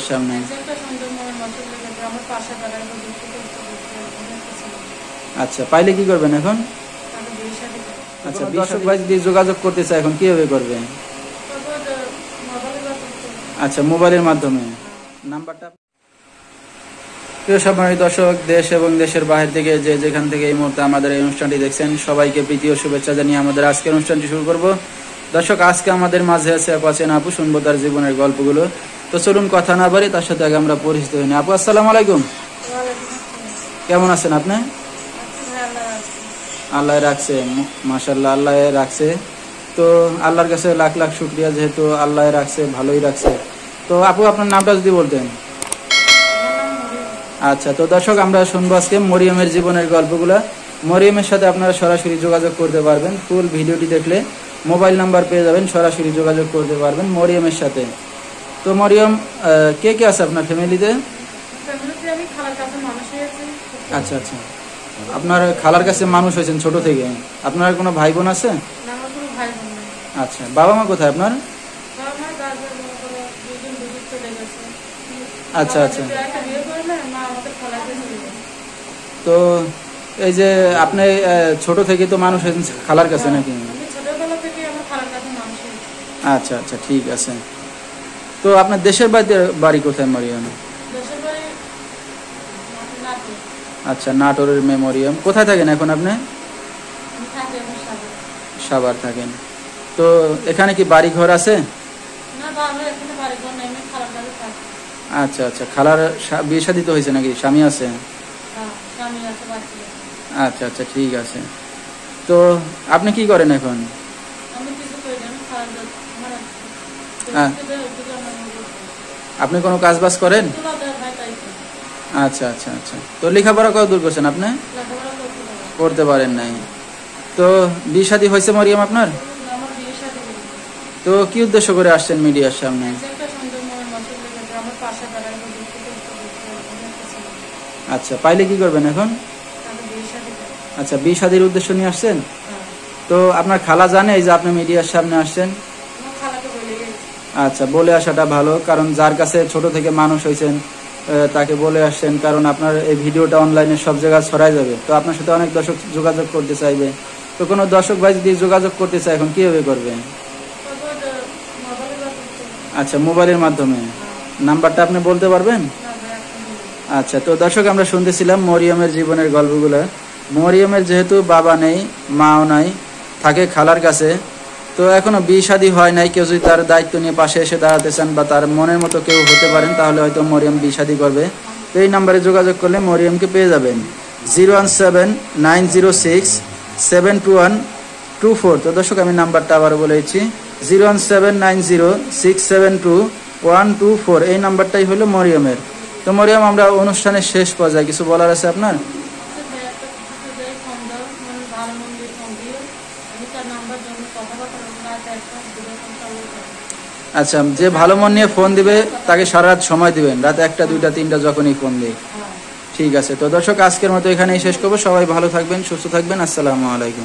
সামনে। আচ্ছা, পাইলে কি করবেন এখন? আচ্ছা, দর্শক ভাই যদি যোগাযোগ করতে চায় এখন কিভাবে করবে? আচ্ছা, মোবাইলের মাধ্যমে। নাম্বারটা। প্রিয় সম্মানিত দর্শক, দেশ এবং দেশের বাইরে থেকে যে যেখান থেকে এই মুহূর্তে আমাদের এই অনুষ্ঠানটি দেখছেন, সবাইকে প্রীতি ও শুভেচ্ছা জানিয়ে আমাদের আজকের অনুষ্ঠানটি শুরু করব। দর্শক, আজকে আমাদের মাঝে আছে আপু আছেন। আপু, শুনবো তার জীবনের গল্পগুলো। তো চলুন কথা না বাড়ি, তার সাথে আগে আমরা পরিচিত হই। আপু, আসসালামু আলাইকুম। কেমন আছেন আপনি? আল্লাহ রাখছে, মাশাআল্লাহ, আল্লাহ রাখছে। তো আল্লাহর কাছে লাখ লাখ শুকরিয়া, যেহেতু আল্লাহ রাখছে, ভালোই রাখছে। তো আপু, আপনার নামটা যদি বলতেন। আচ্ছা, তো দর্শক, আমরা শুনবো আজকে মরিয়মের জীবনের গল্পগুলা। মরিয়মের সাথে আপনারা সরাসরি যোগাযোগ করতে পারবেন। ফুল ভিডিওটি দেখলে মোবাইল নাম্বার পেয়ে যাবেন, সরাসরি যোগাযোগ করতে পারবেন মরিয়মের সাথে। তো মরিয়ম, কে কে আছে আপনার ফ্যামিলিতে? আচ্ছা আচ্ছা, আপনার খালার কাছে মানুষ হয়েছেন ছোট থেকে। আপনার কোনো ভাই বোন আছে? আচ্ছা, বাবা মা কোথায় আপনার? আচ্ছা আচ্ছা, তো এই যে আপনি ছোট থেকে তো মানুষ হয়েছেন খালার কাছে নাকি? আচ্ছা আচ্ছা, ঠিক আছে। তো আপনার দেশের বাড়ি কোথায় মরিয়ম? আচ্ছা, নাটোরের মরিয়ম। কোথায় থাকেন এখন আপনি? সাভার থাকেন। তো এখানে কি বাড়ি ঘর আছে? আচ্ছা আচ্ছা, খালার বিয়ে শাদী তো হয়েছে নাকি? স্বামী আছে? আচ্ছা আচ্ছা, ঠিক আছে। তো আপনি কি করেন এখন? আপনি কোনো কাজ বাজ করেন? আচ্ছা আচ্ছা আচ্ছা, তো লেখাপড়া কত দূর করছেন আপনি? করতে পারেন নাই। তো বিয়ে শাদী হয়েছে মরিয়ম আপনার? তো কি উদ্দেশ্য করে আসছেন মিডিয়ার সামনে? আচ্ছা, পাইলে কি করবেন এখন? আচ্ছা, বিয়ে শাদীর উদ্দেশ্য নিয়ে আসছেন। তো আপনার খালা জানে এই যে আপনি মিডিয়ার সামনে আসছেন? আচ্ছা, বলে আসাটা ভালো, কারণ যার কাছে ছোট থেকে মানুষ হয়েছেন তাকে বলে আসছেন, কারণ আপনার এই ভিডিওটা অনলাইনে সব জায়গায় ছড়াই যাবে। তো আপনার সাথে অনেক দর্শক যোগাযোগ করতে চাইবে। তো কোনো দর্শক ভাই যদি যোগাযোগ করতে চায় এখন কিভাবে করবে? আচ্ছা, মোবাইলের মাধ্যমে। নাম্বারটা আপনি বলতে পারবেন? আচ্ছা, তো দর্শক, আমরা শুনতেছিলাম মরিয়মের জীবনের গল্পগুলো। মরিয়মের যেহেতু বাবা নেই, মাও নাই, থাকে খালার কাছে। তো এখনো বিয়ে শাদী হয় নাই। কেউ যদি তার দায়িত্ব নিয়ে পাশে এসে দাঁড়াতে চান বা তার মনের মতো কেউ হতে পারেন, তাহলে হয়তো মরিয়ম বিয়ে শাদী করবে। তো এই নাম্বারে যোগাযোগ করলে মরিয়মকে পেয়ে যাবেন। 01790672124। তো দর্শক, আমি নাম্বারটা আবার বলেছি, 01790672124। এই নাম্বারটাই হলো মরিয়মের। তো মরিয়ম, আমরা অনুষ্ঠানের শেষ পর্যায়ে কিছু বলার আছে আপনার? আচ্ছা, যে ভালো মন নিয়ে ফোন দিবে তাকে সারা রাত সময় দিবেন, রাত 1টা 2টা 3টা যখনই ফোন দিই। ঠিক আছে। তো দর্শক, আজকের মতো এখানেই শেষ করবো। সবাই ভালো থাকবেন, সুস্থ থাকবেন। আসসালামু আলাইকুম।